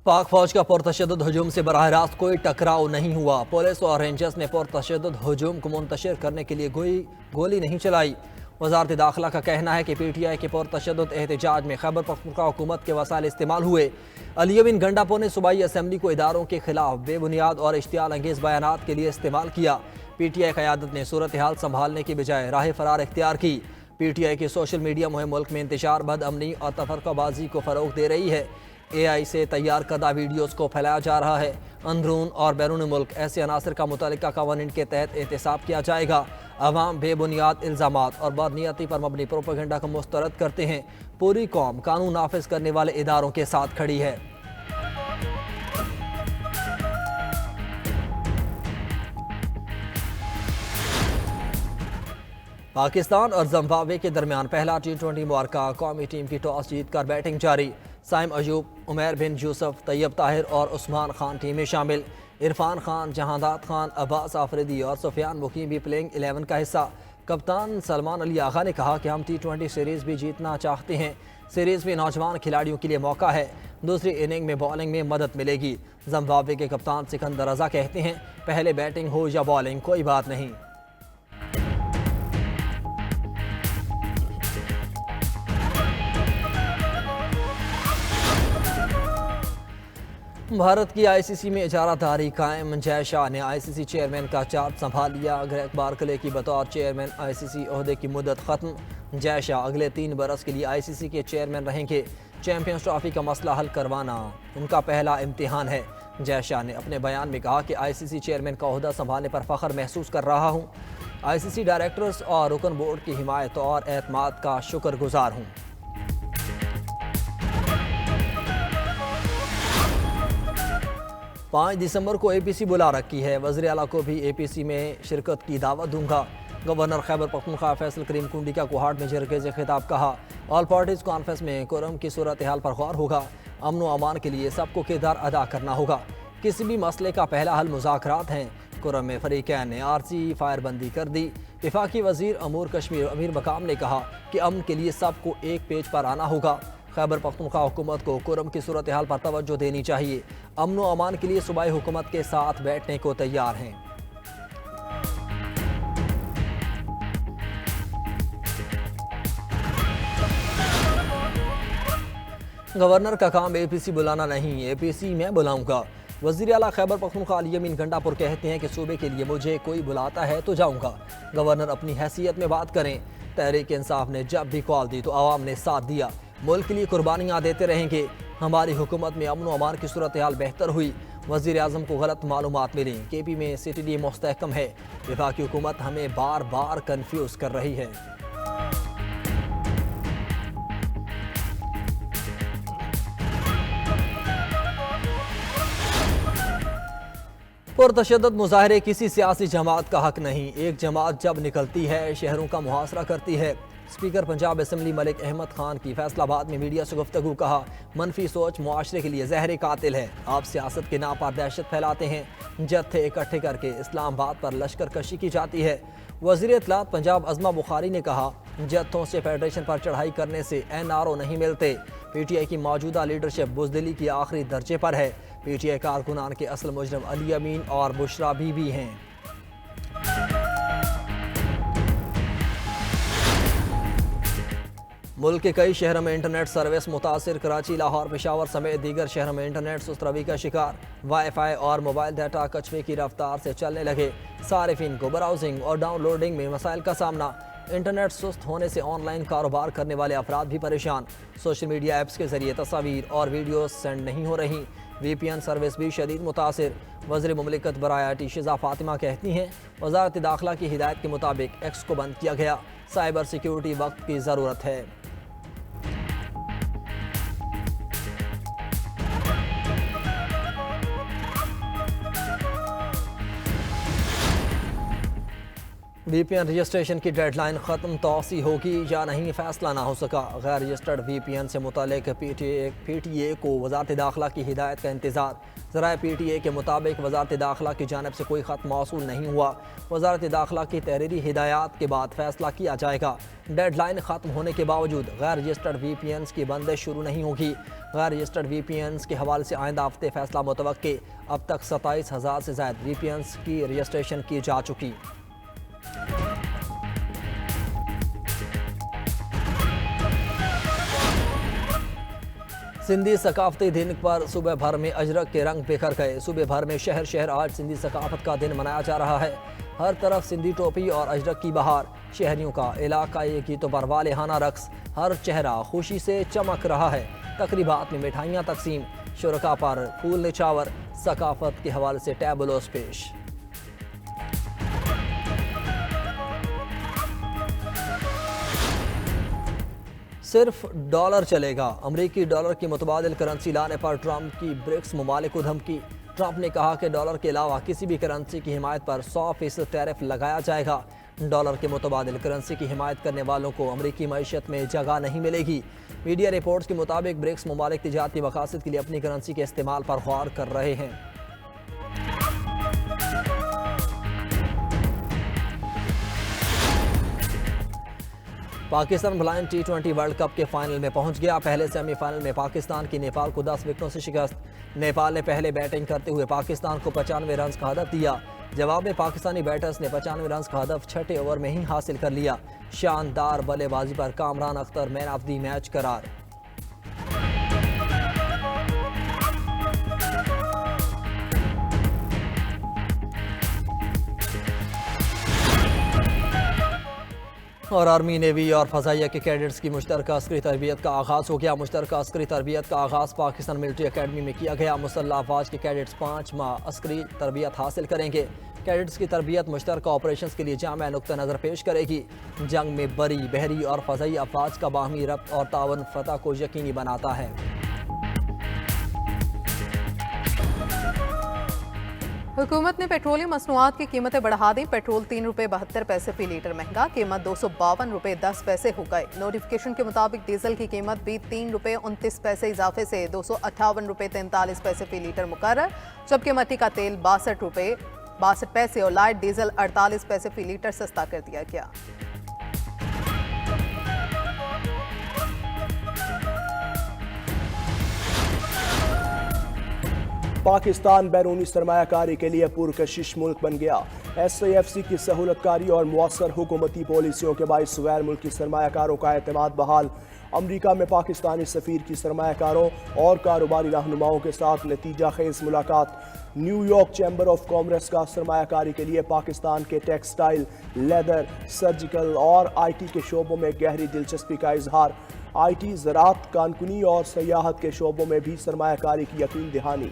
पाक फौज का पुरतशद्दुद हजूम से बराह रास्त कोई टकराव नहीं हुआ। पुलिस और रेंजर्स ने पुरतशद्दुद हजूम को मुंतशिर करने के लिए गोली नहीं चलाई। वजारत दाखिला का कहना है कि PTI के पुरतशद्दुद एहतजाज में खैबर पख्तूनख्वा हुकूमत के वसाइल इस्तेमाल हुए। अली अमीन गंडापुर ने सूबाई असम्बली को इदारों के खिलाफ बेबुनियाद और इश्तियाल अंगेज़ बयानात के लिए इस्तेमाल किया। PTI क़यादत ने सूरत हाल संभालने की बजाय राह फरार इख्तियार की। PTI की सोशल मीडिया मुहिम मुल्क में इंतशार, बदअमनी और तफरकाबाजी को फ़रोग़ दे रही है। AI से तैयार करदा वीडियोज़ को फैलाया जा रहा है। अंदरून और बैरून मुल्क ऐसे अनासर का मुतल्लिका क़वानीन के तहत एहतसाब किया जाएगा। अवाम बेबुनियाद इल्ज़ामात और बदनीयती पर मबनी प्रोपेगेंडा को मुस्तरद करते हैं। पूरी कौम कानून नाफिज करने वाले इदारों के साथ खड़ी है। पाकिस्तान और जिम्बाब्वे के दरमियान पहला T20 मुबारका। कौमी टीम की टॉस जीत कर बैटिंग जारी। साइम अयूब, उमैर बिन यूसुफ, तैयब ताहिर और उस्मान खान टीम में शामिल। इरफान खान, जहांदाद खान, अब्बास आफरीदी और सुफियान मुकीम भी प्लेइंग 11 का हिस्सा। कप्तान सलमान अली आगा ने कहा कि हम T20 सीरीज़ भी जीतना चाहते हैं। सीरीज़ में नौजवान खिलाड़ियों के लिए मौका है। दूसरी इनिंग में बॉलिंग में मदद मिलेगी। जिम्बाब्वे के कप्तान सिकंदर रजा कहते हैं, पहले बैटिंग हो या बॉलिंग कोई बात नहीं। भारत की ICC में इजारादारी कायम। जय शाह ने ICC चेयरमैन का चार्ज संभाल लिया। ग्रेग बार्कले की बतौर चेयरमैन ICC ओहदे की मुद्दत ख़त्म। जय शाह अगले 3 बरस के लिए ICC के चेयरमैन रहेंगे। चैंपियंस ट्रॉफी का मसला हल करवाना उनका पहला इम्तिहान है। जय शाह ने अपने बयान में कहा कि ICC चेयरमैन का ओहदा संभालने पर फ़ख्र महसूस कर रहा हूँ। ICC डायरेक्टर्स और रुकन बोर्ड की हिमायत और एतमाद का शुक्रगुजार हूँ। 5 दिसंबर को APC बुला रखी है। वज़ीर आला को भी APC में शिरकत की दावत दूंगा। गवर्नर खैबर पख्तूनख्वा फैसल करीम कुंडी का कोहाट में जरगे से खिताब कहा। ऑल पार्टीज़ कॉन्फ्रेंस में कुरम की सूरत हाल पर गौर होगा। अमन व अमान के लिए सबको किरदार अदा करना होगा। किसी भी मसले का पहला हल मुज़ाकरात हैं। कुरम में फरीकैन ने आरजी फायरबंदी कर दी। वफाकी वज़ीर अमूर कश्मीर अमीर मकाम ने कहा कि अमन के लिए सबको एक पेज पर आना होगा। खैबर पख्तूनख्वा हुकूमत को कुरम की सूरत हाल पर तवज्जो देनी चाहिए। अमन व अमान के लिए सूबाई हुकूमत के साथ बैठने को तैयार हैं। गवर्नर का काम APC बुलाना नहीं, APC मैं बुलाऊंगा। वज़ीर आला खैबर पख्तूनख्वा अली अमीन गंडापुर कहते हैं कि सूबे के लिए मुझे कोई बुलाता है तो जाऊंगा। गवर्नर अपनी हैसियत में बात करें। तहरीक इंसाफ ने जब भी कॉल दी तो आवाम ने साथ दिया। मुल्क के लिए कुर्बानियाँ देते रहेंगे। हमारी हुकूमत में अमन व अमान की सूरत हाल बेहतर हुई। वज़ीर आज़म को गलत मालूमात मिली। KP में CTD मुस्तहकम है। वफाकी हुकूमत हमें बार बार कन्फ्यूज कर रही है। पुरतशद्दुद मुजाहरे किसी सियासी जमात का हक नहीं। एक जमात जब निकलती है शहरों का मुहासरा करती है। स्पीकर पंजाब असम्बली मलिक अहमद खान की फैसलाबाद में मीडिया से गुफ्तगू कहा, मनफी सोच मुआशरे के लिए जहर कातिल है। आप सियासत के नाम पर दहशत फैलाते हैं। जत्थे इकट्ठे करके इस्लामाबाद पर लश्कर कशी की जाती है। वज़ीर इत्तलात पंजाब अज़मा बुखारी ने कहा, जत्थों से फेडरेशन पर चढ़ाई करने से NRO नहीं मिलते। PTI की मौजूदा लीडरशिप बुज़दिली की आखिरी दर्जे पर है। PTI कारकुनान के असल मुजरम अली अमीन और बुशरा बीबी हैं। मुल्क के कई शहरों में इंटरनेट सर्विस मुतासिर। कराची, लाहौर, पेशावर समेत दीगर शहरों में इंटरनेट सुस्त रवि का शिकार। वाईफाई और मोबाइल डाटा कछुए की रफ्तार से चलने लगे। सारिफिन को ब्राउजिंग और डाउनलोडिंग में मसाइल का सामना। इंटरनेट सुस्त होने से ऑनलाइन कारोबार करने वाले अफराद भी परेशान। सोशल मीडिया ऐप्स के जरिए तस्वीर और वीडियोस सेंड नहीं हो रही। VPN सर्विस भी शदीद मुतासिर। वज़ीर मुमलिकत बराए IT शिज़ा फातिमा कहती हैं, वज़ारत दाखिला की हिदायत के मुताबिक X को बंद किया गया। साइबर सिक्योरिटी वक्त की ज़रूरत है। وی پی این رجسٹریشن کی ڈیڈ لائن ختم، توسیع ہوگی یا نہیں فیصلہ نہ ہو سکا۔ غیر رجسٹرڈ وی پی این سے متعلق پی ٹی اے کو وزارت داخلہ کی ہدایت کا انتظار۔ ذرائع پی ٹی اے کے مطابق وزارت داخلہ کی جانب سے کوئی خط موصول نہیں ہوا۔ وزارت داخلہ کی تحریری ہدایات کے بعد فیصلہ کیا جائے گا۔ ڈیڈ لائن ختم ہونے کے باوجود غیر رجسٹرڈ وی پی اینز کی بندش شروع نہیں ہوگی۔ غیر رجسٹرڈ وی پی اینز کے حوالے سے آئندہ ہفتے فیصلہ متوقع۔ اب تک 27,000 سے زائد وی پی اینز کی رجسٹریشن کی جا چکی۔ سندھی ثقافتی دن پر صوبہ بھر میں اجرک کے رنگ بکھر گئے۔ صوبہ بھر میں شہر شہر آج سندھی ثقافت کا دن منایا جا رہا ہے۔ ہر طرف سندھی ٹوپی اور اجرک کی بہار، شہریوں کا علاقائی گیتوں پر والہانہ رقص، ہر چہرہ خوشی سے چمک رہا ہے۔ تقریبات میں مٹھائیاں تقسیم، شرکاء پر پھول نچھاور، ثقافت کے حوالے سے ٹیبلوز پیش۔ صرف ڈالر چلے گا، امریکی ڈالر کی متبادل کرنسی لانے پر ٹرمپ کی برکس ممالک کو دھمکی۔ ٹرمپ نے کہا کہ ڈالر کے علاوہ کسی بھی کرنسی کی حمایت پر 100% ٹیرف لگایا جائے گا۔ ڈالر کے متبادل کرنسی کی حمایت کرنے والوں کو امریکی معیشت میں جگہ نہیں ملے گی۔ میڈیا رپورٹس کے مطابق برکس ممالک تجارتی مقاصد کے لیے اپنی کرنسی کے استعمال پر غور کر رہے ہیں۔ پاکستان بلائنڈ ٹی20 ورلڈ کپ کے فائنل میں پہنچ گیا۔ پہلے سیمی فائنل میں پاکستان کی نیپال کو 10 وکٹوں سے شکست۔ نیپال نے پہلے بیٹنگ کرتے ہوئے پاکستان کو 95 رنز کا ہدف دیا۔ جواب میں پاکستانی بیٹرز نے 95 رنز کا ہدف چھٹے اوور میں ہی حاصل کر لیا۔ شاندار بلے بازی پر کامران اختر مین آف دی میچ قرار۔ اور آرمی، نیوی اور فضائیہ کے کیڈٹس کی مشترکہ عسکری تربیت کا آغاز ہو گیا۔ مشترکہ عسکری تربیت کا آغاز پاکستان ملٹری اکیڈمی میں کیا گیا۔ مسلح افواج کے کیڈٹس 5 ماہ عسکری تربیت حاصل کریں گے۔ کیڈٹس کی تربیت مشترکہ آپریشنز کے لیے جامع نقطہ نظر پیش کرے گی۔ جنگ میں بری، بحری اور فضائی افواج کا باہمی ربط اور تعاون فتح کو یقینی بناتا ہے۔ حکومت نے پیٹرولیم مصنوعات کی قیمتیں بڑھا دیں۔ پیٹرول 3 روپے 72 پیسے فی لیٹر مہنگا، قیمت 252 روپے 10 پیسے ہو گئے۔ نوٹیفیکیشن کے مطابق ڈیزل کی قیمت بھی 3 روپے 29 پیسے اضافے سے 258 روپے 43 پیسے فی لیٹر مقرر، جبکہ مٹی کا تیل 62 روپے 62 پیسے اور لائٹ ڈیزل 48 پیسے فی لیٹر سستا کر دیا گیا۔ پاکستان بیرونی سرمایہ کاری کے لیے پرکشش ملک بن گیا۔ ایس آئی ایف سی کی سہولت کاری اور مؤثر حکومتی پالیسیوں کے باعث غیر ملکی سرمایہ کاروں کا اعتماد بحال۔ امریکہ میں پاکستانی سفیر کی سرمایہ کاروں اور کاروباری رہنماؤں کے ساتھ نتیجہ خیز ملاقات۔ New York chamber of commerce کا سرمایہ کاری کے لیے پاکستان کے ٹیکسٹائل، لیدر، سرجیکل اور آئی ٹی کے شعبوں میں گہری دلچسپی کا اظہار۔ آئی ٹی، زراعت، کانکنی اور سیاحت کے شعبوں میں بھی سرمایہ کاری کی یقین دہانی۔